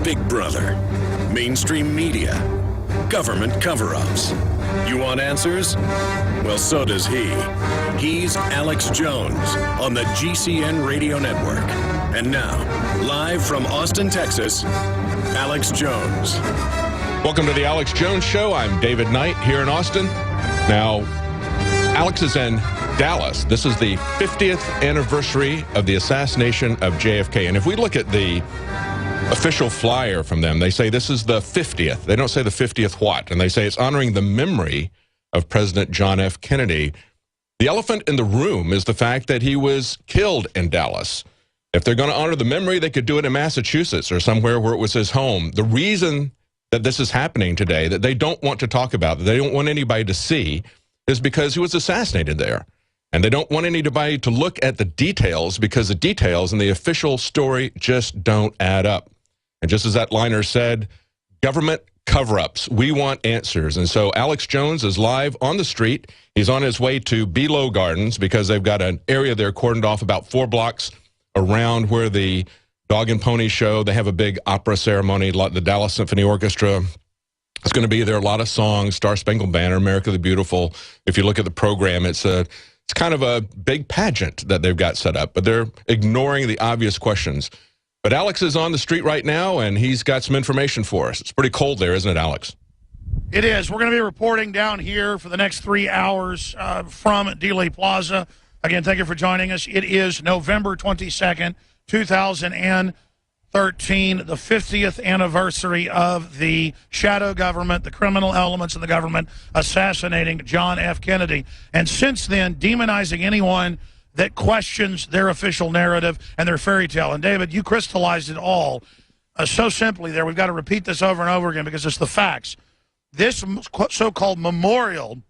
Big Brother, mainstream media, government cover-ups. You want answers? Well, so does he. He's Alex Jones on the GCN Radio Network. And now, live from Austin, Texas, Alex Jones. Welcome to the Alex Jones Show. I'm David Knight here in Austin. Now, Alex is in Dallas. This is the 50th anniversary of the assassination of JFK. And if we look at the official flyer from them, they say this is the 50th. They don't say the 50th what. And they say it's honoring the memory of President John F. Kennedy. The elephant in the room is the fact that he was killed in Dallas. If they're going to honor the memory, they could do it in Massachusetts or somewhere where it was his home. The reason that this is happening today, that they don't want to talk about, that they don't want anybody to see, is because he was assassinated there. And they don't want anybody to look at the details because the details in the official story just don't add up. And just as that liner said, government cover-ups. We want answers. And so Alex Jones is live on the street. He's on his way to Below Gardens because they've got an area there cordoned off about 4 blocks around where the Dog and Pony Show, they have a big opera ceremony. The Dallas Symphony Orchestra is going to be there. A lot of songs, Star Spangled Banner, America the Beautiful. If you look at the program, it's kind of a big pageant that they've got set up, but they're ignoring the obvious questions. But Alex is on the street right now, and he's got some information for us. It's pretty cold there, isn't it, Alex? It is. We're going to be reporting down here for the next 3 hours from Dealey Plaza. Again, thank you for joining us. It is November 22nd, 2013, the 50th anniversary of the shadow government, the criminal elements in the government assassinating John F. Kennedy. And since then, demonizing anyone that questions their official narrative and their fairy tale. And David, you crystallized it all so simply there. We've got to repeat this over and over again because it's the facts. This so-called memorial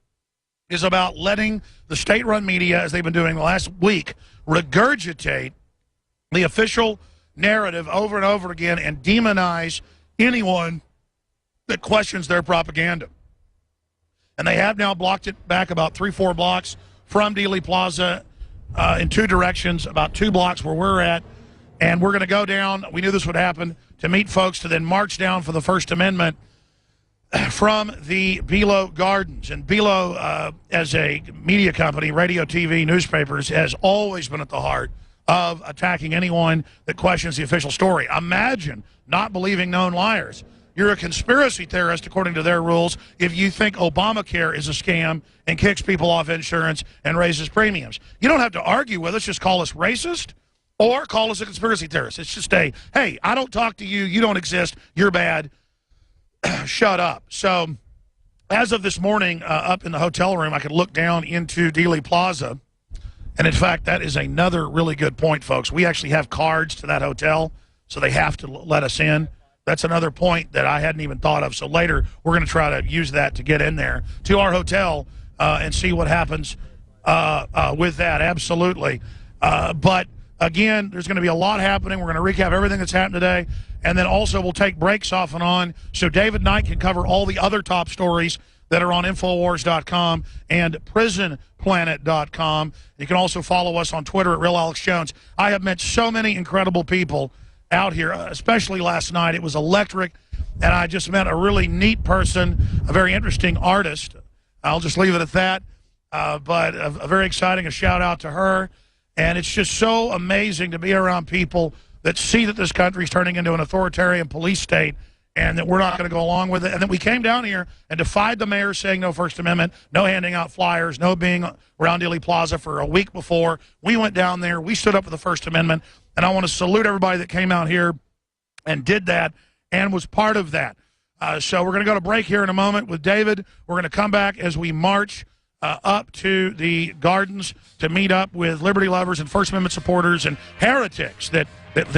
is about letting the state-run media, as they've been doing the last week, regurgitate the official narrative over and over again and demonize anyone that questions their propaganda. And they have now blocked it back about 3-4 blocks from Dealey Plaza in 2 directions, about 2 blocks where we're at. And we're going to go down, we knew this would happen, to meet folks to then march down for the First Amendment from the Below Gardens. And Below, as a media company, radio, TV, newspapers, has always been at the heart of attacking anyone that questions the official story. Imagine not believing known liars. You're a conspiracy theorist, according to their rules, if you think Obamacare is a scam and kicks people off insurance and raises premiums. You don't have to argue with us. Just call us racist or call us a conspiracy theorist. It's just a, hey, I don't talk to you. You don't exist. You're bad. Shut up. So as of this morning, up in the hotel room, I could look down into Dealey Plaza. And in fact, that is another really good point, folks. We actually have cards to that hotel, so they have to let us in. That's another point that I hadn't even thought of. So later, we're going to try to use that to get in there to our hotel and see what happens with that. Absolutely. But again, there's going to be a lot happening. We're going to recap everything that's happened today. And then also we'll take breaks off and on so David Knight can cover all the other top stories that are on Infowars.com and PrisonPlanet.com. You can also follow us on Twitter at Real Alex Jones. I have met so many incredible people out here, especially last night. It was electric, and I just met a really neat person, a very interesting artist. I'll just leave it at that. But a very exciting, a shout-out to her. And it's just so amazing to be around people that see that this country is turning into an authoritarian police state and that we're not going to go along with it. And then we came down here and defied the mayor saying no First Amendment, no handing out flyers, no being around Dealey Plaza for a week before. We went down there. We stood up for the First Amendment. And I want to salute everybody that came out here and did that and was part of that. So we're going to go to break here in a moment with David. We're going to come back as we march up to the gardens to meet up with liberty lovers and First Amendment supporters and heretics that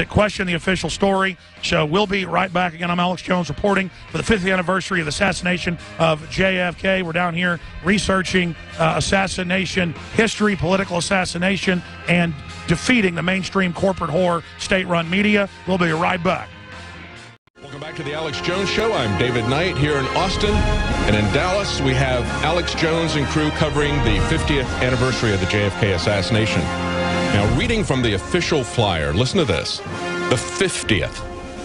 question the official story. So we'll be right back again. I'm Alex Jones reporting for the 50th anniversary of the assassination of JFK. We're down here researching assassination history, political assassination, and defeating the mainstream corporate whore state-run media. We'll be right back. Welcome back to the Alex Jones Show. I'm David Knight here in Austin. And in Dallas, we have Alex Jones and crew covering the 50th anniversary of the JFK assassination. Now, reading from the official flyer, listen to this. The 50th.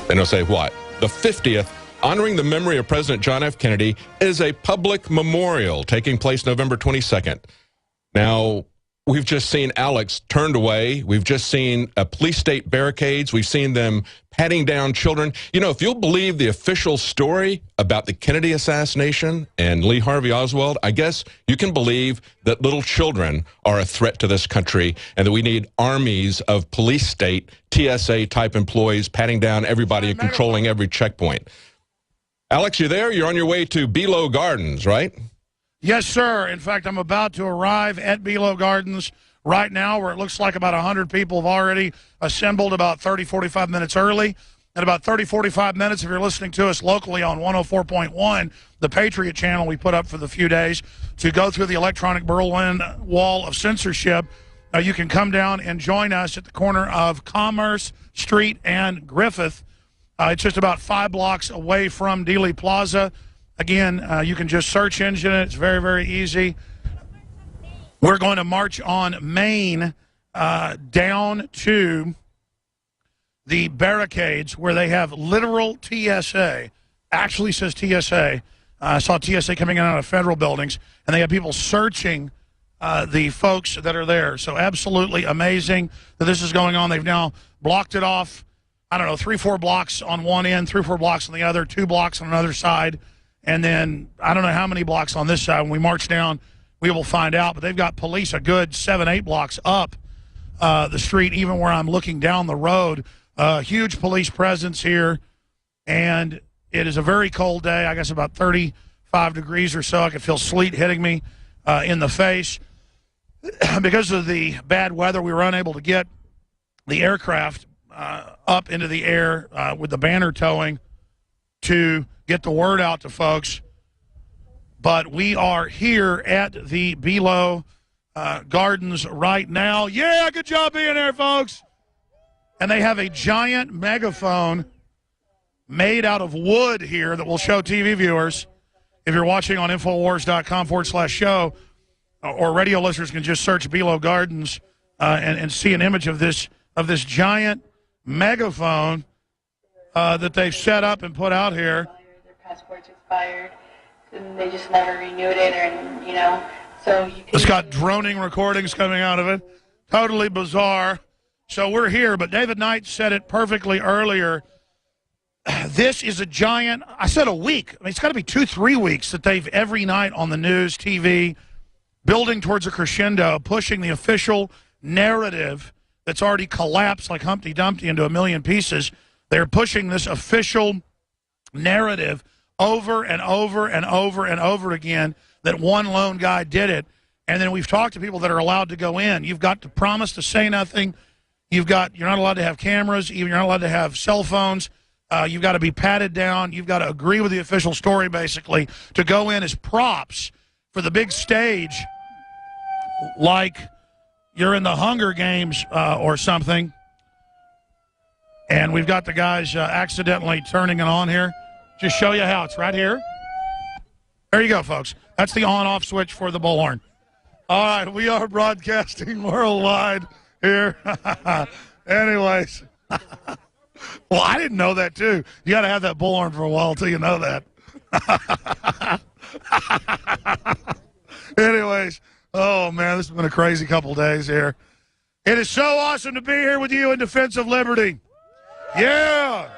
And they'll say, what? the 50th, honoring the memory of President John F. Kennedy, is a public memorial taking place November 22nd. Now, we've just seen Alex turned away. We've just seen police state barricades. We've seen them patting down children. You know, if you'll believe the official story about the Kennedy assassination and Lee Harvey Oswald, I guess you can believe that little children are a threat to this country and that we need armies of police state, TSA-type employees patting down everybody and controlling every checkpoint. Alex, you there? You're on your way to Below Gardens, right? Yes, sir. In fact, I'm about to arrive at Below Gardens right now, where it looks like about 100 people have already assembled about 30, 45 minutes early. In about 30, 45 minutes, if you're listening to us locally on 104.1, the Patriot channel we put up for the few days, to go through the electronic Berlin wall of censorship, you can come down and join us at the corner of Commerce Street and Griffith. It's just about 5 blocks away from Dealey Plaza. Again, you can just search engine it. It's very, very easy. We're going to march on Main down to the barricades where they have literal TSA. Actually says TSA. I saw TSA coming in out of federal buildings, and they have people searching the folks that are there. So absolutely amazing that this is going on. They've now blocked it off, I don't know, 3, 4 blocks on one end, 3, 4 blocks on the other, 2 blocks on another side. And then I don't know how many blocks on this side. When we march down, we will find out. But they've got police a good 7, 8 blocks up the street, even where I'm looking down the road. Huge police presence here. And it is a very cold day. I guess about 35 degrees or so. I can feel sleet hitting me in the face. Because of the bad weather, we were unable to get the aircraft up into the air with the banner towing to get the word out to folks. But we are here at the Below Gardens right now. Yeah, good job being there, folks. And they have a giant megaphone made out of wood here that will show TV viewers. If you're watching on Infowars.com/show, or radio listeners can just search Below Gardens and see an image of this giant megaphone that they've set up and put out here. Passports expired, and they just never renewed it, or, you know, so you can... It's got droning recordings coming out of it. Totally bizarre. So we're here, but David Knight said it perfectly earlier. This is a giant, I said a week. I mean, it's got to be 2, 3 weeks that they've every night on the news, TV, building towards a crescendo, pushing the official narrative that's already collapsed like Humpty Dumpty into a million pieces. They're pushing this official narrative over and over and over and over again that one lone guy did it. And then we've talked to people that are allowed to go in. You've got to promise to say nothing. You're not allowed to have cameras. Even you're not allowed to have cell phones. You've got to be patted down. You've got to agree with the official story, basically, to go in as props for the big stage, like you're in the Hunger Games or something. And we've got the guys accidentally turning it on here. Just show you how. It's right here. There you go, folks. That's the on-off switch for the bullhorn. All right, we are broadcasting worldwide here. Anyways. Well, I didn't know that, too. You got to have that bullhorn for a while till you know that. Anyways, oh, man, this has been a crazy couple days here. It is so awesome to be here with you in defense of liberty. Yeah.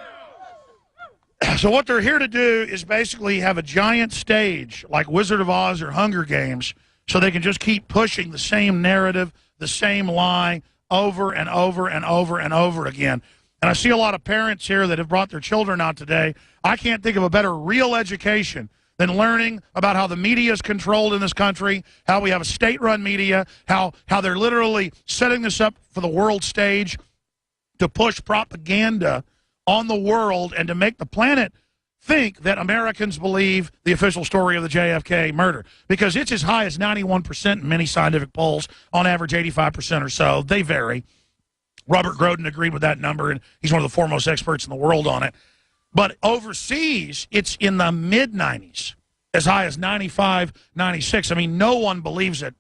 So what they're here to do is basically have a giant stage like Wizard of Oz or Hunger Games so they can just keep pushing the same narrative, the same lie over and over and over and over again. And I see a lot of parents here that have brought their children out today. I can't think of a better real education than learning about how the media is controlled in this country, how we have a state-run media, how they're literally setting this up for the world stage to push propaganda on the world and to make the planet think that Americans believe the official story of the JFK murder, because it's as high as 91% in many scientific polls, on average 85% or so. They vary. Robert Groden agreed with that number, and he's one of the foremost experts in the world on it. But overseas, it's in the mid-90s, as high as 95, 96. I mean, no one believes it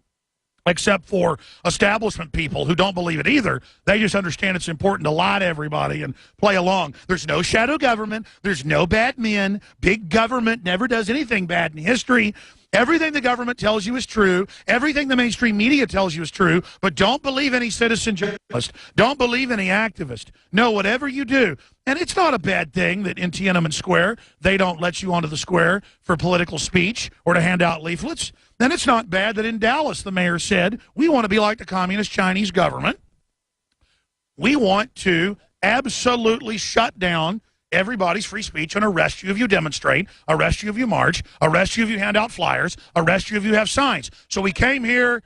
except for establishment people who don't believe it either. They just understand it's important to lie to everybody and play along. There's no shadow government. There's no bad men. Big government never does anything bad in history. Everything the government tells you is true. Everything the mainstream media tells you is true. But don't believe any citizen journalist. Don't believe any activist. No, whatever you do. And it's not a bad thing that in Tiananmen Square, they don't let you onto the square for political speech or to hand out leaflets. Then it's not bad that in Dallas, the mayor said, we want to be like the communist Chinese government. We want to absolutely shut down everybody's free speech and arrest you if you demonstrate, arrest you if you march, arrest you if you hand out flyers, arrest you if you have signs. So we came here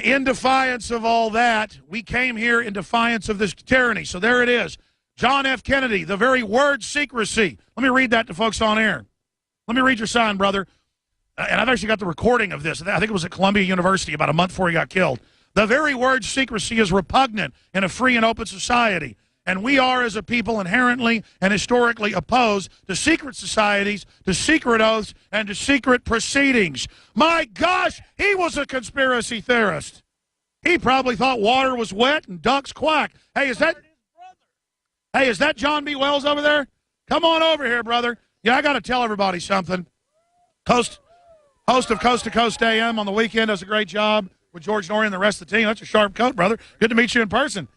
in defiance of all that. We came here in defiance of this tyranny. So there it is. John F. Kennedy, the very word secrecy. Let me read that to folks on air. Let me read your sign, brother. And I've actually got the recording of this. I think it was at Columbia University about a month before he got killed. The very word secrecy is repugnant in a free and open society. And we are, as a people, inherently and historically opposed to secret societies, to secret oaths, and to secret proceedings. My gosh, he was a conspiracy theorist. He probably thought water was wet and ducks quack. Hey, is that John B. Wells over there? Come on over here, brother. Yeah, I got to tell everybody something. Host of Coast to Coast AM on the weekend does a great job with George Norrie and the rest of the team. That's a sharp coat, brother. Good to meet you in person.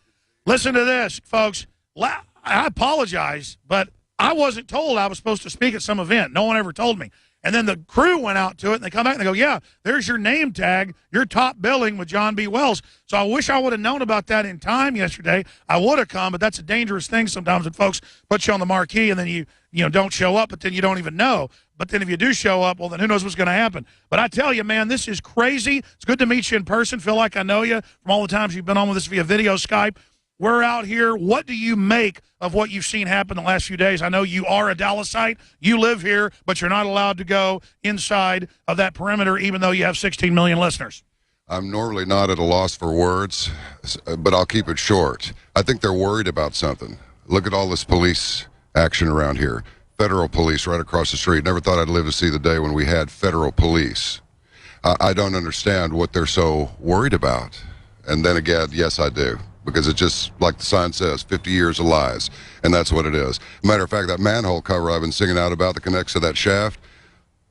Listen to this, folks. I apologize, but I wasn't told I was supposed to speak at some event. No one ever told me. And then the crew went out to it, and they come back and they go, yeah, there's your name tag, your top billing with John B. Wells. So I wish I would have known about that in time yesterday. I would have come, but that's a dangerous thing sometimes when folks put you on the marquee and then you don't show up, but then you don't even know. But then if you do show up, well, then who knows what's going to happen. But I tell you, man, this is crazy. It's good to meet you in person. Feel like I know you from all the times you've been on with us via video Skype. We're out here. What do you make of what you've seen happen the last few days? I know you are a Dallasite. You live here, but you're not allowed to go inside of that perimeter, even though you have 16 million listeners. I'm normally not at a loss for words, but I'll keep it short. I think they're worried about something. Look at all this police action around here. Federal police right across the street. Never thought I'd live to see the day when we had federal police. I don't understand what they're so worried about. And then again, yes, I do. Because it's just, like the sign says, 50 years of lies. And that's what it is. Matter of fact, that manhole cover I've been singing out about that connects to that shaft,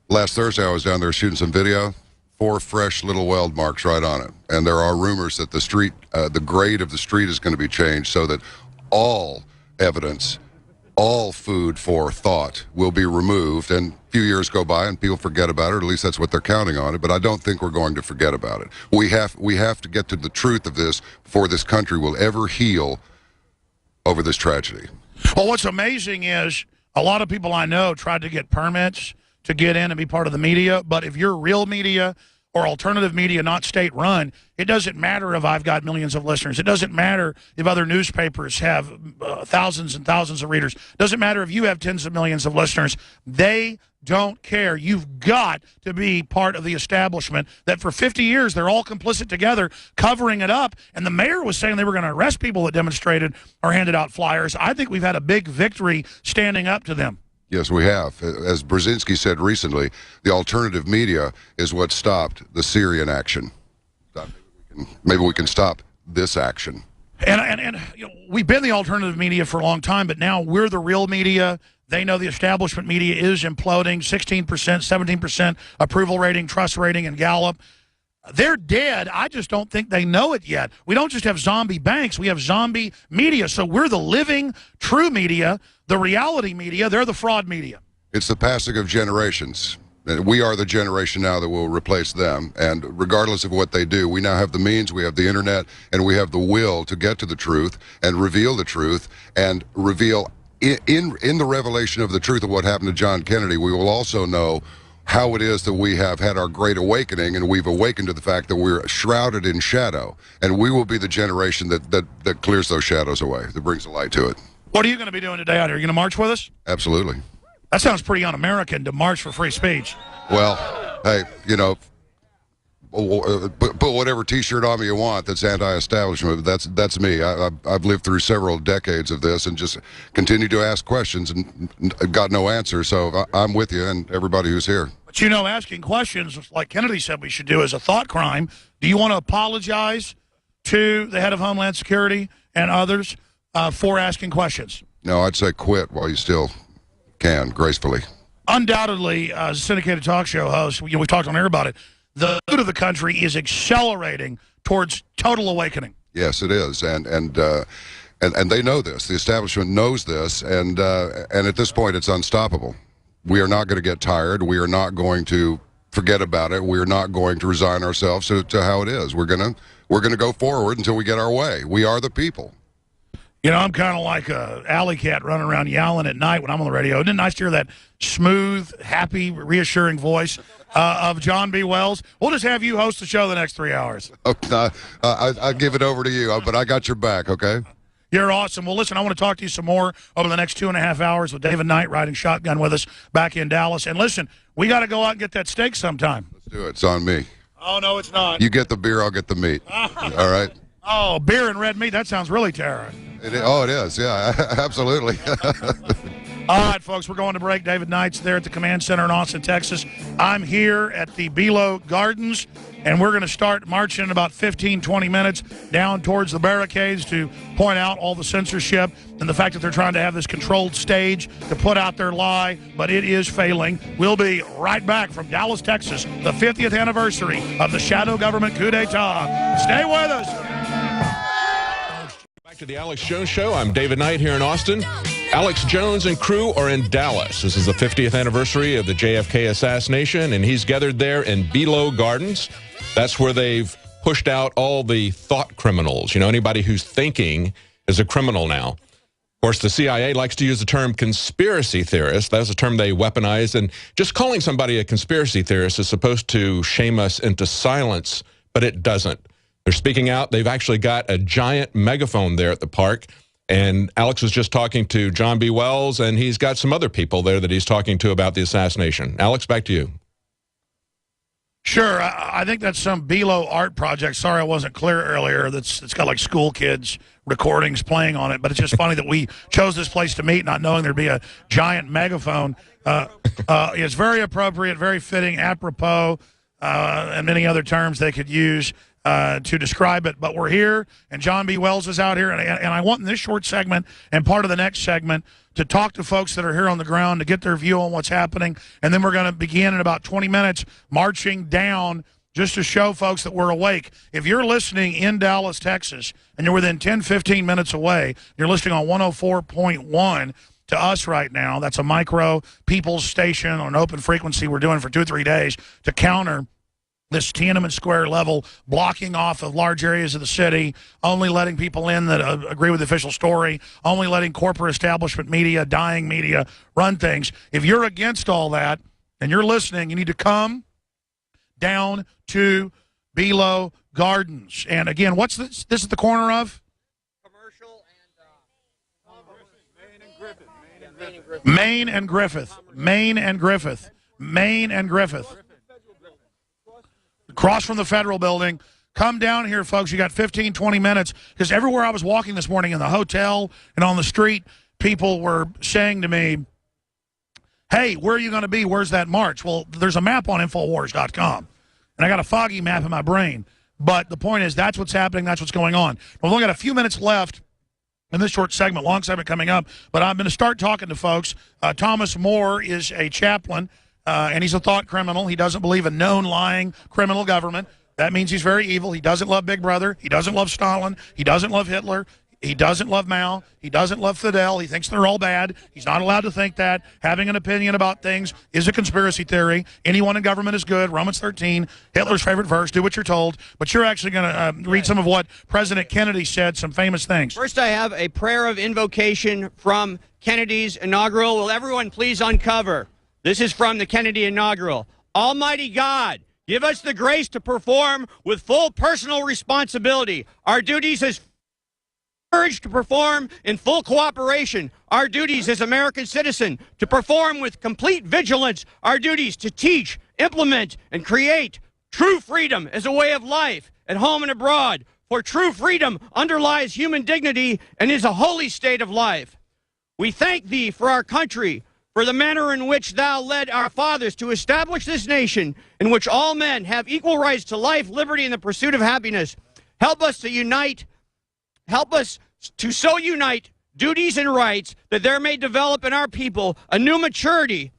last Thursday I was down there shooting some video, 4 fresh little weld marks right on it. And there are rumors that the street, the grade of the street is going to be changed so that all evidence, all food for thought will be removed. And a few years go by and people forget about it, or at least that's what they're counting on it. But I don't think we're going to forget about it. We have to get to the truth of this before this country will ever heal over this tragedy. Well, what's amazing is a lot of people I know tried to get permits to get in and be part of the media. But if you're real media or alternative media, not state-run, it doesn't matter if I've got millions of listeners. It doesn't matter if other newspapers have thousands and thousands of readers. It doesn't matter if you have tens of millions of listeners. They don't care. You've got to be part of the establishment that for 50 years they're all complicit together covering it up. And the mayor was saying they were going to arrest people that demonstrated or handed out flyers. I think we've had a big victory standing up to them. Yes, we have. As Brzezinski said recently, the alternative media is what stopped the Syrian action. Maybe we can stop this action. And you know, we've been the alternative media for a long time, but now we're the real media. They know the establishment media is imploding, 16%, 17% approval rating, trust rating, and Gallup. They're dead. I just don't think they know it yet. We don't just have zombie banks. We have zombie media. So we're the living, true media, the reality media. They're the fraud media. It's the passing of generations. We are the generation now that will replace them. And regardless of what they do, we now have the means, we have the internet, and we have the will to get to the truth and reveal the truth and reveal in the revelation of the truth of what happened to John Kennedy. We will also know how it is that we have had our great awakening, and we've awakened to the fact that we're shrouded in shadow, and we will be the generation that clears those shadows away, that brings the light to it. What are you going to be doing today out here? Are you going to march with us? Absolutely. That sounds pretty un-American, to march for free speech. Well, hey, you know, put whatever T-shirt on me you want that's anti-establishment. That's me. I've lived through several decades of this and just continue to ask questions and got no answer. So I'm with you and everybody who's here. But, you know, asking questions, like Kennedy said we should do, is a thought crime. Do you want to apologize to the head of Homeland Security and others for asking questions? No, I'd say quit while you still can, gracefully. Undoubtedly, as a syndicated talk show host, we've talked on air about it, the mood of the country is accelerating towards total awakening. Yes, it is, and they know this. The establishment knows this, and at this point, it's unstoppable. We are not going to get tired. We are not going to forget about it. We are not going to resign ourselves to how it is. We're gonna go forward until we get our way. We are the people. You know, I'm kind of like a alley cat running around yowling at night when I'm on the radio. Isn't it nice to hear that smooth, happy, reassuring voice of John B. Wells? We'll just have you host the show the next 3 hours. Okay, I'll give it over to you, but I got your back, okay? You're awesome. Well, listen, I want to talk to you some more over the next 2.5 hours with David Knight riding shotgun with us back in Dallas. And listen, we got to go out and get that steak sometime. Let's do it. It's on me. Oh, no, it's not. You get the beer, I'll get the meat. All right? Oh, beer and red meat. That sounds really terrible. It is. Yeah, absolutely. All right, folks, we're going to break. David Knight's there at the Command Center in Austin, Texas. I'm here at the Belo Gardens, and we're going to start marching in about 15, 20 minutes down towards the barricades to point out all the censorship and the fact that they're trying to have this controlled stage to put out their lie, but it is failing. We'll be right back from Dallas, Texas, the 50th anniversary of the shadow government coup d'etat. Stay with us. Back to the Alex Jones Show. I'm David Knight here in Austin. Alex Jones and crew are in Dallas. This is the 50th anniversary of the JFK assassination, and he's gathered there in Belo Gardens. That's where they've pushed out all the thought criminals. You know, anybody who's thinking is a criminal now. Of course, the CIA likes to use the term conspiracy theorist. That's a term they weaponize, and just calling somebody a conspiracy theorist is supposed to shame us into silence, but it doesn't. They're speaking out. They've actually got a giant megaphone there at the park. And Alex was just talking to John B. Wells, and he's got some other people there that he's talking to about the assassination. Alex, back to you. Sure. I think that's some Belo art project. Sorry I wasn't clear earlier. It's got like school kids recordings playing on it. But it's just funny that we chose this place to meet not knowing there'd be a giant megaphone. It's very appropriate, very fitting, apropos, and many other terms they could use to describe it. But we're here, and John B. Wells is out here, and I want in this short segment and part of the next segment to talk to folks that are here on the ground to get their view on what's happening, and then we're going to begin in about 20 minutes marching down just to show folks that we're awake. If you're listening in Dallas, Texas, and you're within 10, 15 minutes away, you're listening on 104.1 to us right now. That's a micro people's station on an open frequency we're doing for 2 or 3 days to counter this Tiananmen Square level blocking off of large areas of the city, only letting people in that agree with the official story, only letting corporate establishment media, dying media, run things. If you're against all that and you're listening, you need to come down to Belo Gardens. And again, what's this? This is the corner of? Commercial and Main and Griffith. Main and Griffith. Main and Griffith. Across from the Federal Building. Come down here, folks. You got 15, 20 minutes. Because everywhere I was walking this morning in the hotel and on the street, people were saying to me, hey, where are you going to be? Where's that march? Well, there's a map on Infowars.com. And I got a foggy map in my brain. But the point is, that's what's happening. That's what's going on. We've only got a few minutes left in this short segment, long segment coming up. But I'm going to start talking to folks. Thomas Moore is a chaplain. And he's a thought criminal. He doesn't believe in known lying criminal government. That means he's very evil. He doesn't love Big Brother. He doesn't love Stalin. He doesn't love Hitler. He doesn't love Mao. He doesn't love Fidel. He thinks they're all bad. He's not allowed to think that. Having an opinion about things is a conspiracy theory. Anyone in government is good. Romans 13, Hitler's favorite verse, do what you're told. But you're actually going to read some of what President Kennedy said, some famous things. First, I have a prayer of invocation from Kennedy's inaugural. Will everyone please uncover? This is from the Kennedy inaugural. Almighty God, give us the grace to perform with full personal responsibility our duties as courage to perform in full cooperation our duties as American citizen, to perform with complete vigilance our duties to teach, implement, and create true freedom as a way of life at home and abroad. For true freedom underlies human dignity and is a holy state of life. We thank thee for our country, for the manner in which thou led our fathers to establish this nation in which all men have equal rights to life, liberty, and the pursuit of happiness. Help us to unite, help us to so unite duties and rights that there may develop in our people a new maturity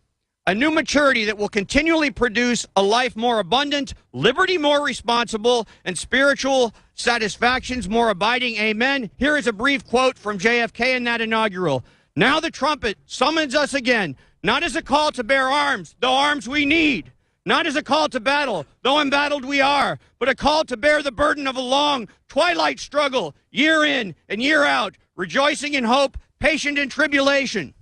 that will continually produce a life more abundant, liberty more responsible, and spiritual satisfactions more abiding. Amen. Here is a brief quote from JFK in that inaugural. Now the trumpet summons us again, not as a call to bear arms, though arms we need, not as a call to battle, though embattled we are, but a call to bear the burden of a long twilight struggle, year in and year out, rejoicing in hope, patient in tribulation.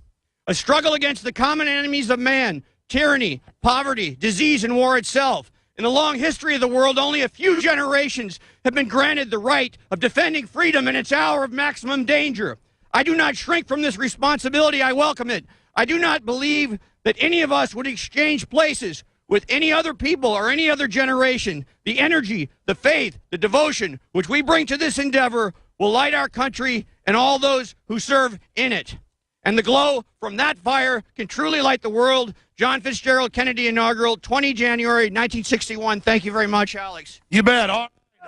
A struggle against the common enemies of man, tyranny, poverty, disease, and war itself. In the long history of the world, only a few generations have been granted the right of defending freedom in its hour of maximum danger. I do not shrink from this responsibility. I welcome it. I do not believe that any of us would exchange places with any other people or any other generation. The energy, the faith, the devotion which we bring to this endeavor will light our country and all those who serve in it. And the glow from that fire can truly light the world. John Fitzgerald Kennedy Inaugural, 20 January 1961. Thank you very much, Alex. You bet.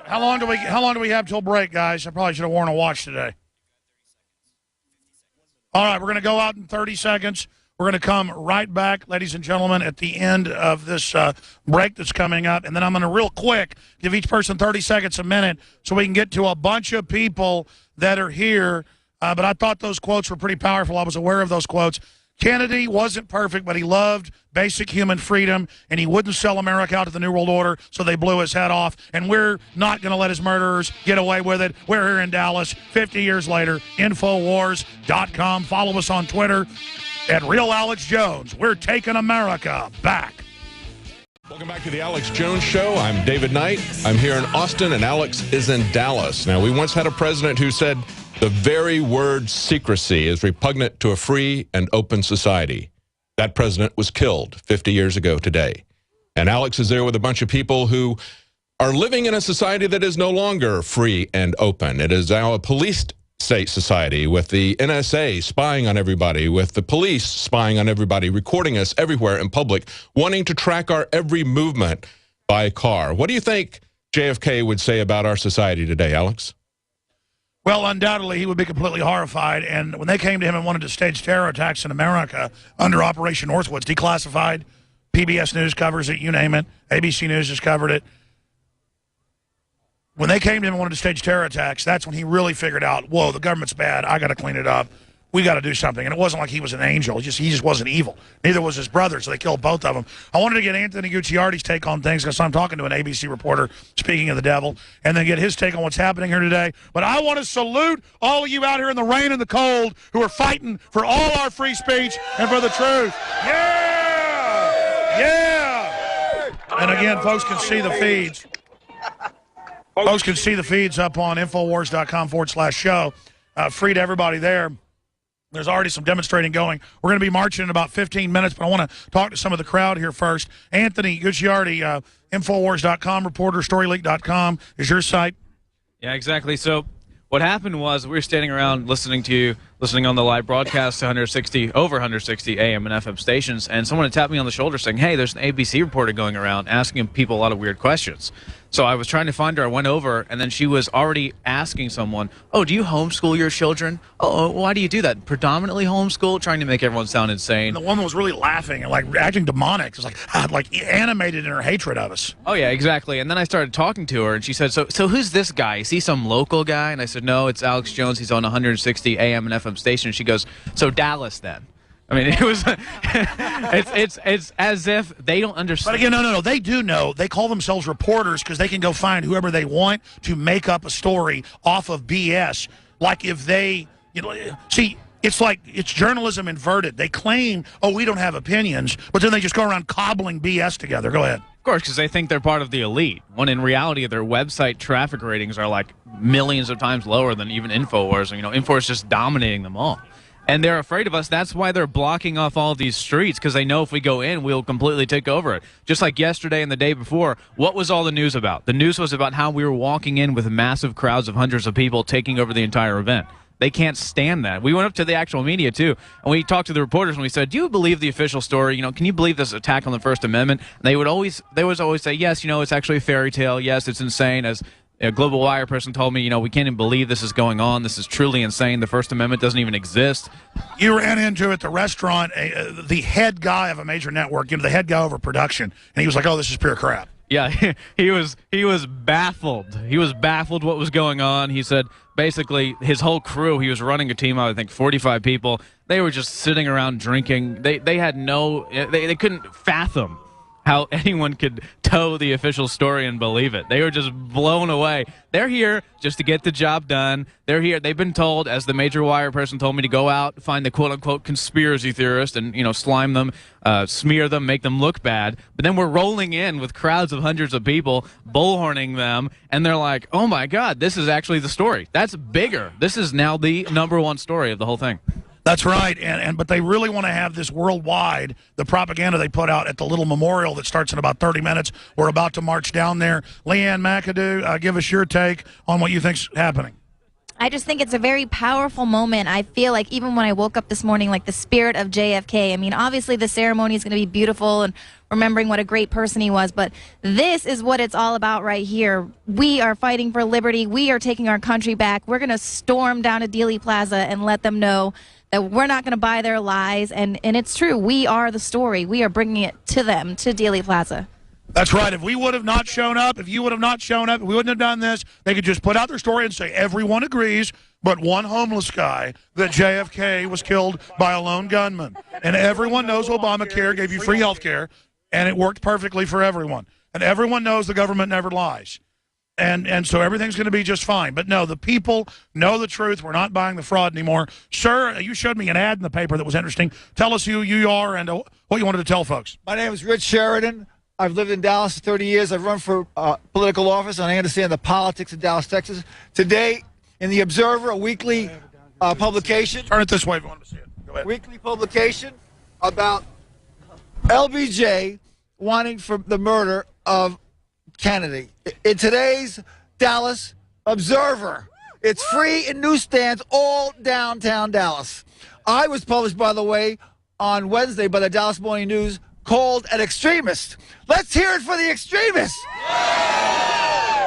How long do we have till break, guys? I probably should have worn a watch today. All right, we're going to go out in 30 seconds. We're going to come right back, ladies and gentlemen, at the end of this break that's coming up. And then I'm going to real quick give each person 30 seconds a minute so we can get to a bunch of people that are here. But I thought those quotes were pretty powerful. I was aware of those quotes. Kennedy wasn't perfect, but he loved basic human freedom, and he wouldn't sell America out to the New World Order, so they blew his head off. And we're not going to let his murderers get away with it. We're here in Dallas 50 years later. Infowars.com. Follow us on Twitter at Real Alex Jones. We're taking America back. Welcome back to the Alex Jones Show. I'm David Knight. I'm here in Austin, and Alex is in Dallas. Now, we once had a president who said the very word secrecy is repugnant to a free and open society. That president was killed 50 years ago today. And Alex is there with a bunch of people who are living in a society that is no longer free and open. It is now a police state society with the NSA spying on everybody, with the police spying on everybody, recording us everywhere in public, wanting to track our every movement by car. What do you think JFK would say about our society today, Alex? Well, undoubtedly, he would be completely horrified. And when they came to him and wanted to stage terror attacks in America under Operation Northwoods, declassified, PBS News covers it, you name it, ABC News has covered it. When they came to him and wanted to stage terror attacks, that's when he really figured out, whoa, the government's bad. I got to clean it up. We got to do something. And it wasn't like he was an angel. He just wasn't evil. Neither was his brother, so they killed both of them. I wanted to get Anthony Gucciardi's take on things because I'm talking to an ABC reporter, speaking of the devil, and then get his take on what's happening here today. But I want to salute all of you out here in the rain and the cold who are fighting for all our free speech and for the truth. Yeah! Yeah! And again, folks can see the feeds. Folks can see the feeds up on Infowars.com/show. Free to everybody there. There's already some demonstrating going. We're going to be marching in about 15 minutes, but I want to talk to some of the crowd here first. Anthony Gucciardi, Infowars.com, reporter, StoryLeak.com is your site. Yeah, exactly. So what happened was we were standing around listening on the live broadcast to over 160 AM and FM stations, and someone had tapped me on the shoulder saying, hey, there's an ABC reporter going around asking people a lot of weird questions. So I was trying to find her. I went over, and then she was already asking someone, oh, do you homeschool your children? Oh, why do you do that? Predominantly homeschool, trying to make everyone sound insane. And the woman was really laughing and like acting demonic. It was like animated in her hatred of us. Oh, yeah, exactly. And then I started talking to her, and she said, so who's this guy? Is he some local guy? And I said, no, it's Alex Jones. He's on 160 AM and FM stations. She goes, so Dallas then. I mean, it was, it's as if they don't understand. But again, no, they do know. They call themselves reporters because they can go find whoever they want to make up a story off of BS. Like if they, see, it's like it's journalism inverted. They claim, oh, we don't have opinions, but then they just go around cobbling BS together. Go ahead. Of course, because they think they're part of the elite, when in reality their website traffic ratings are like millions of times lower than even InfoWars. InfoWars is just dominating them all. And they're afraid of us. That's why they're blocking off all these streets, because they know if we go in, we'll completely take over it. Just like yesterday and the day before, what was all the news about? The news was about how we were walking in with massive crowds of hundreds of people taking over the entire event. They can't stand that. We went up to the actual media, too, and we talked to the reporters, and we said, do you believe the official story? Can you believe this attack on the First Amendment? And they would always say, yes, it's actually a fairy tale. Yes, it's insane. As a Global Wire person told me, we can't even believe this is going on. This is truly insane. The First Amendment doesn't even exist. You ran into at the restaurant the head guy of a major network, the head guy over production, and he was like, "Oh, this is pure crap." Yeah, he was baffled. He was baffled what was going on. He said basically his whole crew, he was running a team of, I think, 45 people. They were just sitting around drinking. They had they couldn't fathom how anyone could toe the official story and believe it. They were just blown away. They're here just to get the job done. They're here. They've been told, as the major wire person told me, to go out, find the quote-unquote conspiracy theorist and, slime them, smear them, make them look bad. But then we're rolling in with crowds of hundreds of people, bullhorning them, and they're like, oh, my God, this is actually the story. That's bigger. This is now the #1 story of the whole thing. That's right, but they really want to have this worldwide, the propaganda they put out at the little memorial that starts in about 30 minutes. We're about to march down there. Leanne McAdoo, give us your take on what you think's happening. I just think it's a very powerful moment. I feel like even when I woke up this morning, like the spirit of JFK, I mean, obviously the ceremony is going to be beautiful and remembering what a great person he was, but this is what it's all about right here. We are fighting for liberty. We are taking our country back. We're going to storm down to Dealey Plaza and let them know that we're not going to buy their lies, and it's true. We are the story. We are bringing it to them, to Dealey Plaza. That's right. If we would have not shown up, if you would have not shown up, if we wouldn't have done this, they could just put out their story and say everyone agrees but one homeless guy that JFK was killed by a lone gunman. And everyone knows Obamacare gave you free health care, and it worked perfectly for everyone. And everyone knows the government never lies. And so everything's going to be just fine. But no, the people know the truth. We're not buying the fraud anymore. Sir, you showed me an ad in the paper that was interesting. Tell us who you are and what you wanted to tell folks. My name is Rich Sheridan. I've lived in Dallas for 30 years. I've run for political office, and I understand the politics of Dallas, Texas. Today, in the Observer, a weekly publication. Turn it this way if you want to see it. Go ahead. Weekly publication about LBJ wanting for the murder of Kennedy. In today's Dallas Observer. It's free in newsstands all downtown Dallas. I was published, by the way, on Wednesday by the Dallas Morning News, called an extremist. Let's hear it for the extremists.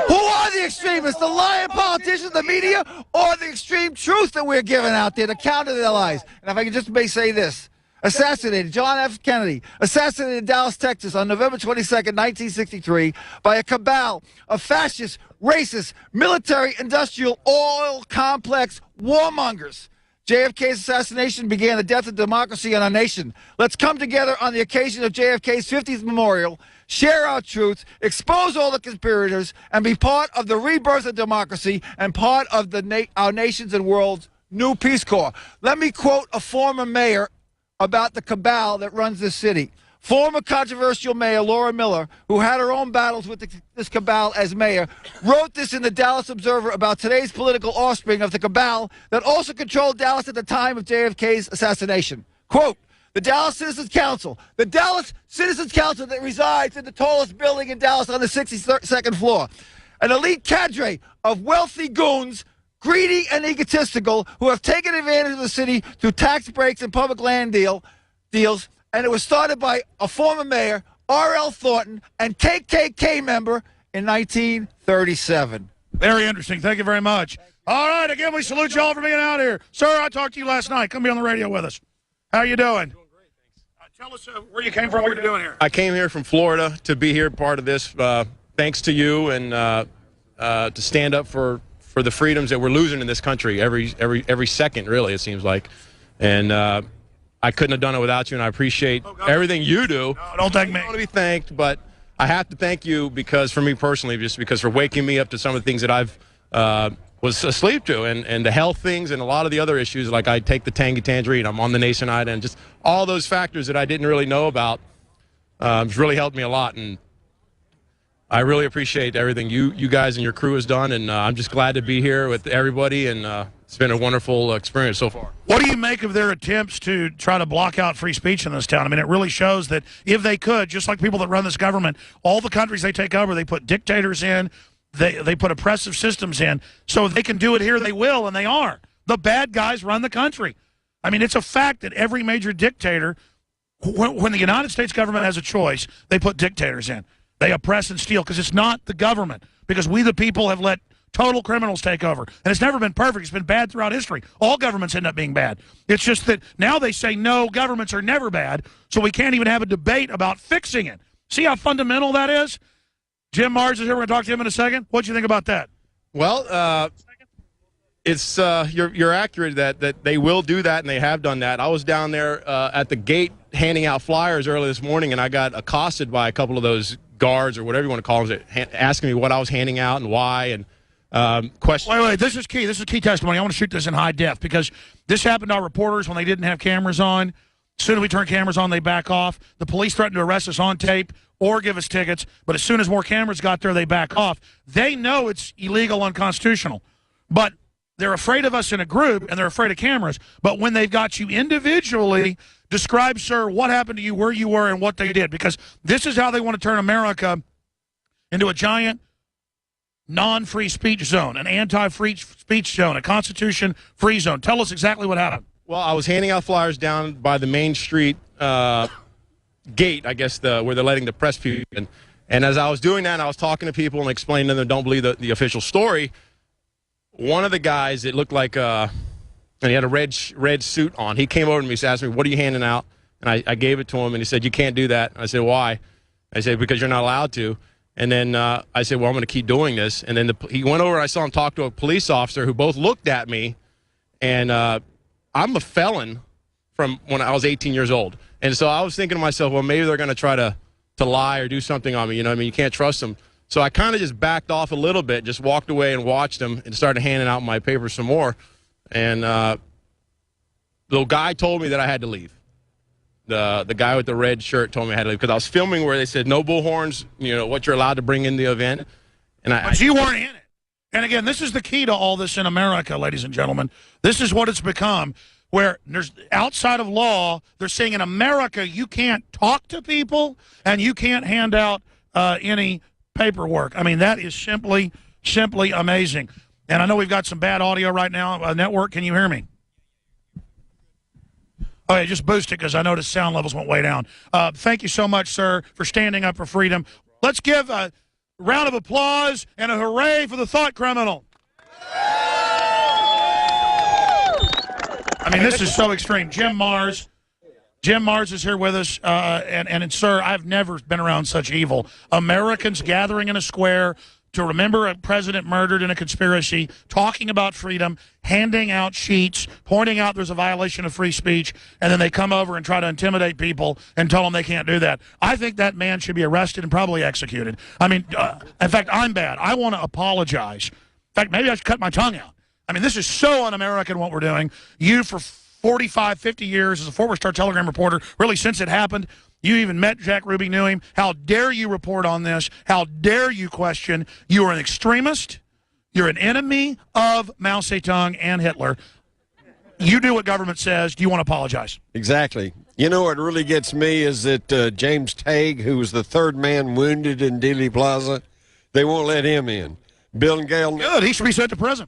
Who are the extremists? The lying politicians, the media, or the extreme truth that we're giving out there to counter their lies? And if I could just may say this. Assassinated, John F. Kennedy, assassinated in Dallas, Texas on November 22nd, 1963, by a cabal of fascist, racist, military, industrial, oil complex warmongers. JFK's assassination began the death of democracy in our nation. Let's come together on the occasion of JFK's 50th memorial, share our truth, expose all the conspirators, and be part of the rebirth of democracy and part of our nation's and world's new Peace Corps. Let me quote a former mayor about the cabal that runs this city. Former controversial mayor Laura Miller, who had her own battles with this cabal as mayor, wrote this in the Dallas Observer about today's political offspring of the cabal that also controlled Dallas at the time of JFK's assassination. Quote, the Dallas Citizens Council that resides in the tallest building in Dallas on the 62nd floor. An elite cadre of wealthy goons, greedy and egotistical, who have taken advantage of the city through tax breaks and public land deals, and it was started by a former mayor, R.L. Thornton, and KKK member in 1937. Very interesting. Thank you very much. All right, again, we salute you all for being out here. Sir, I talked to you last night. Come be on the radio with us. How you doing? Doing great, thanks. Tell us where you came from, what you're doing here. I came here from Florida to be here part of this, thanks to you, and to stand up for the freedoms that we're losing in this country every second, really, it seems like. And I couldn't have done it without you, and I appreciate everything you do. No, don't thank me. I want to be thanked, but I have to thank you because, for me personally, just because for waking me up to some of the things that I've was asleep to, and the health things and a lot of the other issues, like I take the tangerine, I'm on the Nationite, and just all those factors that I didn't really know about has really helped me a lot, and I really appreciate everything you guys and your crew has done, and I'm just glad to be here with everybody, and it's been a wonderful experience so far. What do you make of their attempts to try to block out free speech in this town? I mean, it really shows that if they could, just like people that run this government, all the countries they take over, they put dictators in, they put oppressive systems in, so if they can do it here, they will, and they are. The bad guys run the country. I mean, it's a fact that every major dictator, when the United States government has a choice, they put dictators in. They oppress and steal because it's not the government, because we the people have let total criminals take over. And it's never been perfect. It's been bad throughout history. All governments end up being bad. It's just that now they say, no, governments are never bad, so we can't even have a debate about fixing it. See how fundamental that is? Jim Mars is here. We're going to talk to him in a second. What do you think about that? Well, it's you're accurate that they will do that, and they have done that. I was down there at the gate handing out flyers early this morning, and I got accosted by a couple of those guards or whatever you want to call them, asking me what I was handing out and why, and questions. Wait, this is key. This is key testimony. I want to shoot this in high def because this happened to our reporters when they didn't have cameras on. As soon as we turn cameras on, they back off. The police threatened to arrest us on tape or give us tickets, but as soon as more cameras got there, they back off. They know it's illegal, unconstitutional, but they're afraid of us in a group, and they're afraid of cameras. But when they've got you individually, describe, sir, what happened to you, where you were, and what they did, because this is how they want to turn America into a giant non-free speech zone, an anti-free speech zone, a Constitution-free zone. Tell us exactly what happened. Well, I was handing out flyers down by the Main Street gate, I guess, where they're letting the press people in. And as I was doing that, I was talking to people and explaining to them, don't believe the official story. One of the guys, it looked like, and he had a red suit on. He came over to me and asked me, what are you handing out? And I gave it to him, and he said, you can't do that. And I said, why? I said, because you're not allowed to. And then I said, well, I'm going to keep doing this. And then he went over, and I saw him talk to a police officer who both looked at me. And I'm a felon from when I was 18 years old. And so I was thinking to myself, well, maybe they're going to try to lie or do something on me. You know what I mean? You can't trust them. So I kind of just backed off a little bit, just walked away and watched them and started handing out my papers some more. And the guy told me that I had to leave. The guy with the red shirt told me I had to leave because I was filming where they said no bullhorns, you know, what you're allowed to bring in the event. And but you weren't in it. And again, this is the key to all this in America, ladies and gentlemen. This is what it's become, where there's outside of law, they're saying in America you can't talk to people and you can't hand out any paperwork. I mean, that is simply amazing. And I know we've got some bad audio right now. Network, can you hear me? Oh, yeah, just boost it because I noticed sound levels went way down. Thank you so much, sir, for standing up for freedom. Let's give a round of applause and a hooray for the thought criminal. I mean, this is so extreme. Jim Mars is here with us, and sir, I've never been around such evil. Americans gathering in a square to remember a president murdered in a conspiracy, talking about freedom, handing out sheets, pointing out there's a violation of free speech, and then they come over and try to intimidate people and tell them they can't do that. I think that man should be arrested and probably executed. I mean, in fact, I'm bad. I want to apologize. In fact, maybe I should cut my tongue out. I mean, this is so un-American what we're doing. You, for 45, 50 years as a former Star Telegram reporter, really since it happened, you even met Jack Ruby, knew him. How dare you report on this? How dare you question? You are an extremist. You're an enemy of Mao Zedong and Hitler. You do what government says. Do you want to apologize? Exactly. You know what really gets me is that James Tague, who was the third man wounded in Dealey Plaza, they won't let him in. Bill and Gail. Good. He should be sent to prison.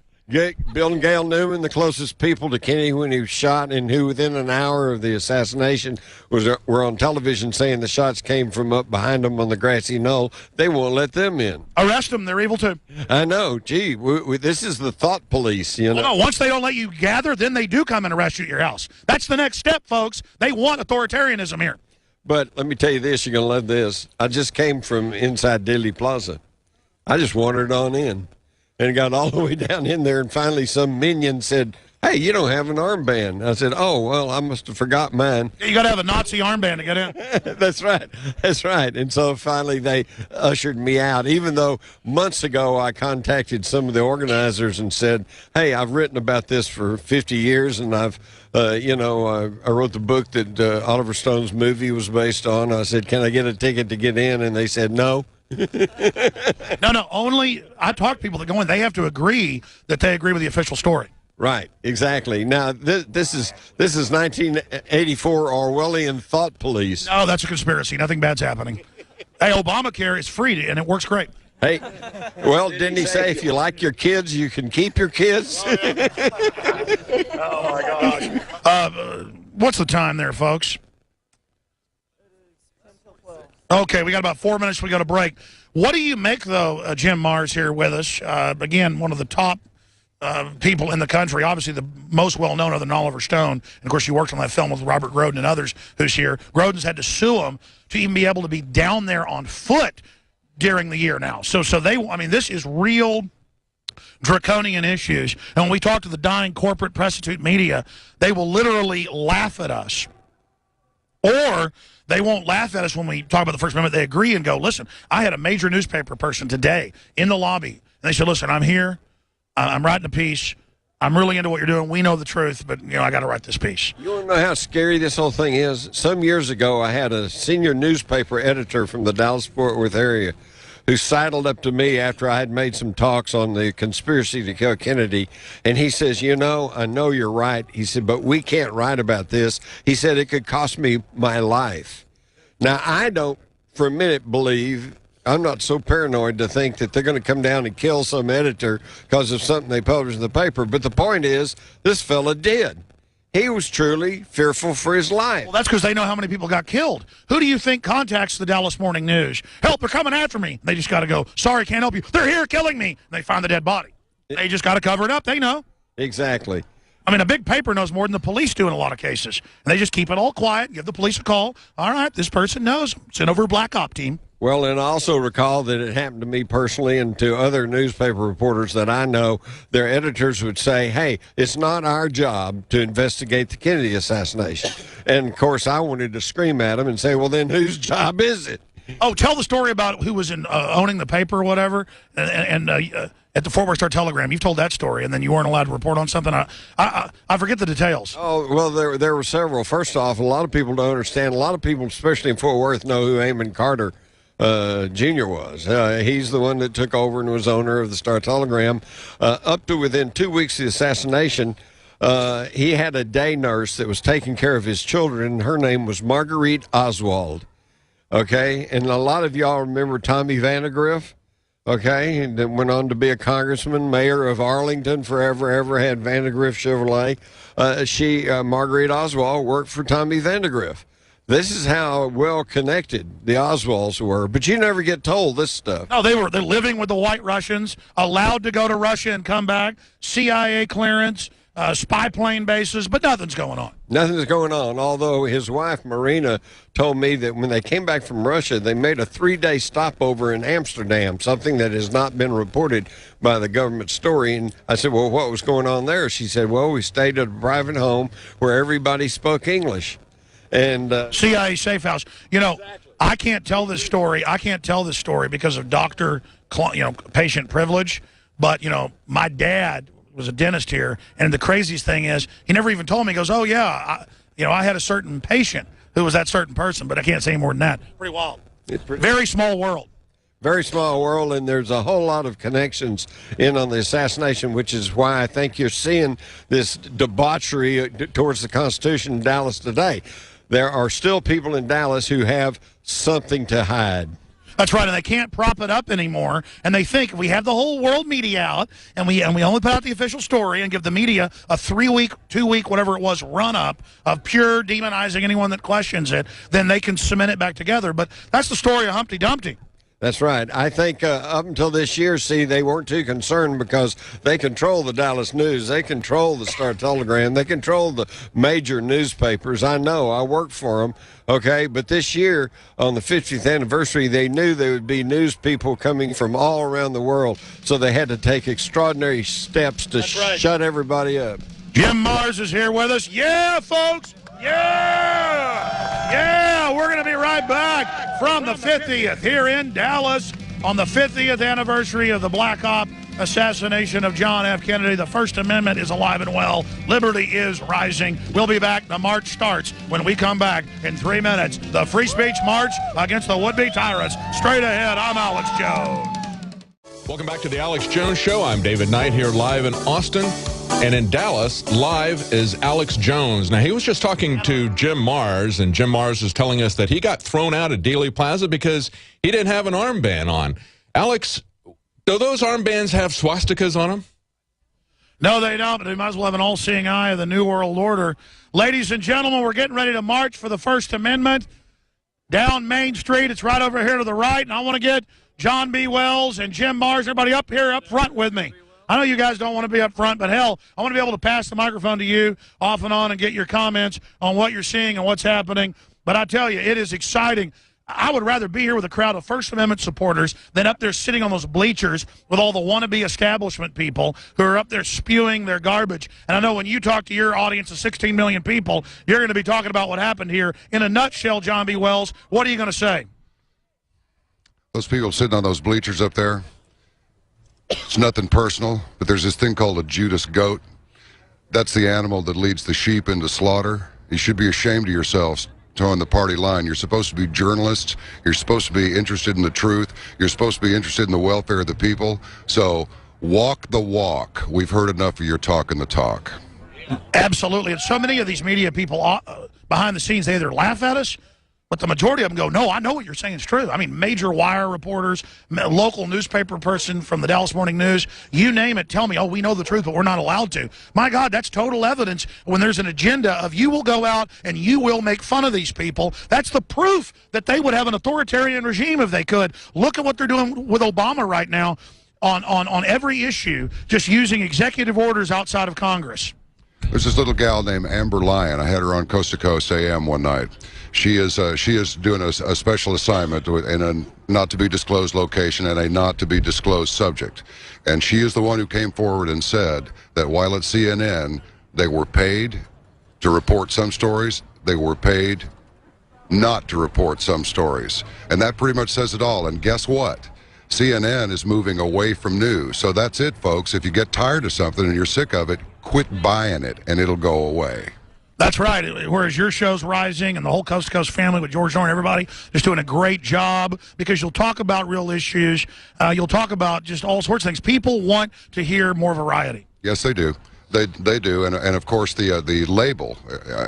Bill and Gail Newman, the closest people to Kennedy when he was shot, and who within an hour of the assassination were on television saying the shots came from up behind them on the grassy knoll. They won't let them in. Arrest them. They're evil too. I know. Gee, this is the thought police, you know. Well, no, once they don't let you gather, then they do come and arrest you at your house. That's the next step, folks. They want authoritarianism here. But let me tell you this. You're going to love this. I just came from inside Dealey Plaza. I just wandered on in. And got all the way down in there, and finally some minion said, hey, you don't have an armband. I said, oh, well, I must have forgot mine. You got to have a Nazi armband to get in. That's right. That's right. And so finally they ushered me out, even though months ago I contacted some of the organizers and said, hey, I've written about this for 50 years, and I've, I wrote the book that Oliver Stone's movie was based on. I said, can I get a ticket to get in? And they said, no. No, only I talk to people that go in. They have to agree that they agree with the official story. Right, exactly. Now, this is 1984 Orwellian thought police. No, that's a conspiracy. Nothing bad's happening. Hey, Obamacare is free, and it works great. Hey, well, didn't he say if you like your kids, you can keep your kids? Oh, my gosh. What's the time there, folks? Okay, we got about 4 minutes. We got a break. What do you make, though, Jim Marrs here with us? Again, one of the top people in the country, obviously the most well-known other than Oliver Stone. And, of course, you worked on that film with Robert Groden and others who's here. Groden's had to sue him to even be able to be down there on foot during the year now. So I mean, this is real draconian issues. And when we talk to the dying corporate prostitute media, they will literally laugh at us. Or they won't laugh at us when we talk about the First Amendment. They agree and go, listen, I had a major newspaper person today in the lobby. And they said, listen, I'm here. I'm writing a piece. I'm really into what you're doing. We know the truth, but, you know, I got to write this piece. You want to know how scary this whole thing is? Some years ago, I had a senior newspaper editor from the Dallas-Fort Worth area who sidled up to me after I had made some talks on the conspiracy to kill Kennedy, and he says, you know, I know you're right. He said, but we can't write about this. He said it could cost me my life. Now, I don't for a minute believe, I'm not so paranoid to think that they're going to come down and kill some editor because of something they published in the paper, but the point is, this fella did. He was truly fearful for his life. Well, that's because they know how many people got killed. Who do you think contacts the Dallas Morning News? Help, they're coming after me. They just got to go, sorry, can't help you. They're here killing me. And they find the dead body. They just got to cover it up. They know. Exactly. I mean, a big paper knows more than the police do in a lot of cases. And they just keep it all quiet, give the police a call. All right, this person knows. Send over a black op team. Well, and I also recall that it happened to me personally and to other newspaper reporters that I know. Their editors would say, hey, it's not our job to investigate the Kennedy assassination. And, of course, I wanted to scream at them and say, well, then whose job is it? Oh, tell the story about who was in owning the paper or whatever and at the Fort Worth Star-Telegram. You've told that story, and then you weren't allowed to report on something. I forget the details. Oh, well, there were several. First off, a lot of people don't understand. A lot of people, especially in Fort Worth, know who Amon Carter Jr. was. He's the one that took over and was owner of the Star-Telegram. Up to within 2 weeks of the assassination, he had a day nurse that was taking care of his children, and her name was Marguerite Oswald. Okay, and a lot of y'all remember Tommy Vandegrift, okay, and then went on to be a congressman, mayor of Arlington forever, ever had Vandegrift Chevrolet. Marguerite Oswald, worked for Tommy Vandegrift. This is how well connected the Oswalds were, but you never get told this stuff. No, they're living with the White Russians, allowed to go to Russia and come back, CIA clearance, spy plane bases, but nothing's going on. Nothing's going on, although his wife, Marina, told me that when they came back from Russia, they made a 3-day stopover in Amsterdam, something that has not been reported by the government story. And I said, well, what was going on there? She said, well, we stayed at a private home where everybody spoke English. And CIA safe house. You know, exactly. I can't tell this story. I can't tell this story because of patient privilege. But, you know, my dad was a dentist here, and the craziest thing is he never even told me. He goes, oh, yeah, I had a certain patient who was that certain person, but I can't say any more than that. Pretty wild. Very small world. Very small world, and there's a whole lot of connections in on the assassination, which is why I think you're seeing this debauchery towards the Constitution in Dallas today. There are still people in Dallas who have something to hide. That's right, and they can't prop it up anymore. And they think if we have the whole world media out, and we only put out the official story and give the media a 3-week, 2-week, whatever it was, run-up of pure demonizing anyone that questions it, then they can cement it back together. But that's the story of Humpty Dumpty. That's right. I think up until this year, they weren't too concerned because they control the Dallas News. They control the Star-Telegram. They control the major newspapers. I know. I work for them. Okay, but this year, on the 50th anniversary, they knew there would be news people coming from all around the world, so they had to take extraordinary steps to shut everybody up. Jim Marrs is here with us. Yeah, folks. Yeah! Yeah! We're going to be right back from the 50th here in Dallas on the 50th anniversary of the Black Op assassination of John F. Kennedy. The First Amendment is alive and well. Liberty is rising. We'll be back. The march starts when we come back in 3 minutes. The free speech march against the would-be tyrants. Straight ahead, I'm Alex Jones. Welcome back to the Alex Jones Show. I'm David Knight here live in Austin. And in Dallas, live is Alex Jones. Now, he was just talking to Jim Marrs, and Jim Marrs is telling us that he got thrown out of Dealey Plaza because he didn't have an armband on. Alex, Do those armbands have swastikas on them? No, they don't, but they might as well have an all-seeing eye of the New World Order. Ladies and gentlemen, we're getting ready to march for the First Amendment down Main Street. It's right over here to the right, and I want to get John B. Wells and Jim Mars, everybody up here up front with me. I know you guys don't want to be up front, but hell, I want to be able to pass the microphone to you off and on and get your comments on what you're seeing and what's happening. But I tell you, it is exciting. I would rather be here with a crowd of First Amendment supporters than up there sitting on those bleachers with all the wannabe establishment people who are up there spewing their garbage. And I know when you talk to your audience of 16 million people, you're going to be talking about what happened here. In a nutshell, John B. Wells, what are you going to say? Those people sitting on those bleachers up there, it's nothing personal, but there's this thing called a Judas goat. That's the animal that leads the sheep into slaughter. You should be ashamed of yourselves towing the party line. You're supposed to be journalists. You're supposed to be interested in the truth. You're supposed to be interested in the welfare of the people. So walk the walk. We've heard enough of your talking the talk. Absolutely. And so many of these media people behind the scenes, they either laugh at us, but the majority of them go, no, I know what you're saying is true. I mean, major wire reporters, local newspaper person from the Dallas Morning News, you name it, tell me, oh, we know the truth, but we're not allowed to. My God, that's total evidence when there's an agenda of you will go out and you will make fun of these people. That's the proof that they would have an authoritarian regime if they could. Look at what they're doing with Obama right now on every issue, just using executive orders outside of Congress. There's this little gal named Amber Lyon. I had her on Coast to Coast AM one night. She is doing a special assignment in a not-to-be-disclosed location and a not-to-be-disclosed subject. And she is the one who came forward and said that while at CNN, they were paid to report some stories, they were paid not to report some stories. And that pretty much says it all. And guess what? CNN is moving away from news. So that's it, folks. If you get tired of something and you're sick of it, quit buying it, and it'll go away. That's right. Whereas your show's rising and the whole Coast to Coast family with George Norton, everybody just doing a great job because you'll talk about real issues. You'll talk about just all sorts of things. People want to hear more variety. Yes, they do. They do. And of course, the label.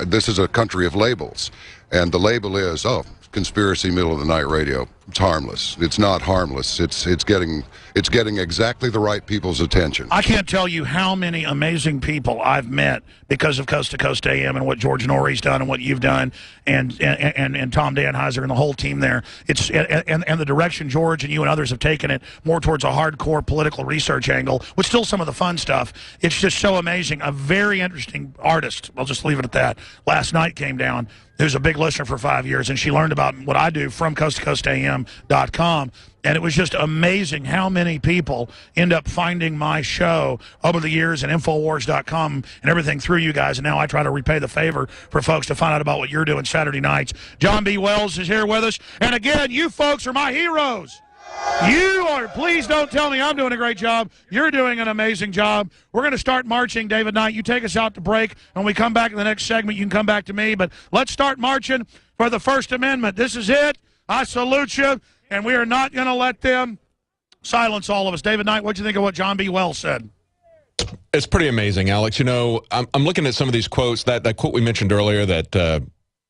This is a country of labels. And the label is, oh, conspiracy middle of the night radio. It's harmless. It's not harmless. It's getting exactly the right people's attention. I can't tell you how many amazing people I've met because of Coast to Coast AM and what George Norrie's done and what you've done and Tom Danheiser and the whole team there. It's and the direction George and you and others have taken it more towards a hardcore political research angle with still some of the fun stuff. It's just so amazing. A very interesting artist. I'll just leave it at that. Last night came down. Who's a big listener for 5 years, and she learned about what I do from coasttocoastam.com. And it was just amazing how many people end up finding my show over the years and Infowars.com and everything through you guys. And now I try to repay the favor for folks to find out about what you're doing Saturday nights. John B. Wells is here with us. And again, you folks are my heroes. You are. Please don't tell me I'm doing a great job. You're doing an amazing job. We're going to start marching, David Knight. You take us out to break. When we come back in the next segment, you can come back to me. But let's start marching for the First Amendment. This is it. I salute you. And we are not going to let them silence all of us. David Knight, what do you think of what John B. Wells said? It's pretty amazing, Alex. You know, I'm looking at some of these quotes. That quote we mentioned earlier that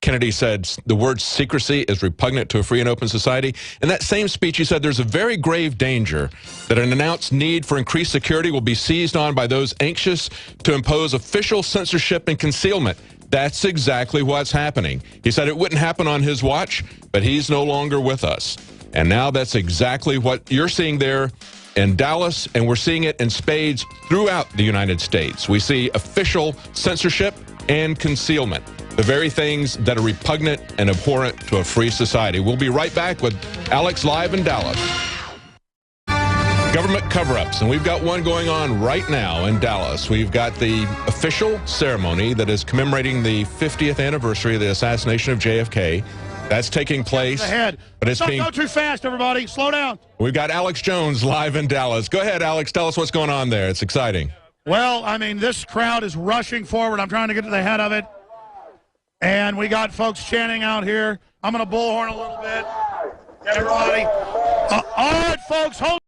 Kennedy said the word secrecy is repugnant to a free and open society. In that same speech, he said there's a very grave danger that an announced need for increased security will be seized on by those anxious to impose official censorship and concealment. That's exactly what's happening. He said it wouldn't happen on his watch, but he's no longer with us. And now that's exactly what you're seeing there in Dallas, and we're seeing it in spades throughout the United States. We see official censorship and concealment, the very things that are repugnant and abhorrent to a free society. We'll be right back with Alex live in Dallas. Government cover-ups, and we've got one going on right now in Dallas. We've got the official ceremony that is commemorating the 50th anniversary of the assassination of JFK. That's taking place. Ahead. But it's Don't go too fast, everybody. Slow down. We've got Alex Jones live in Dallas. Go ahead, Alex. Tell us what's going on there. It's exciting. Well, I mean, this crowd is rushing forward. I'm trying to get to the head of it. And we got folks chanting out here. I'm going to bullhorn a little bit. Everybody. All right, folks, hold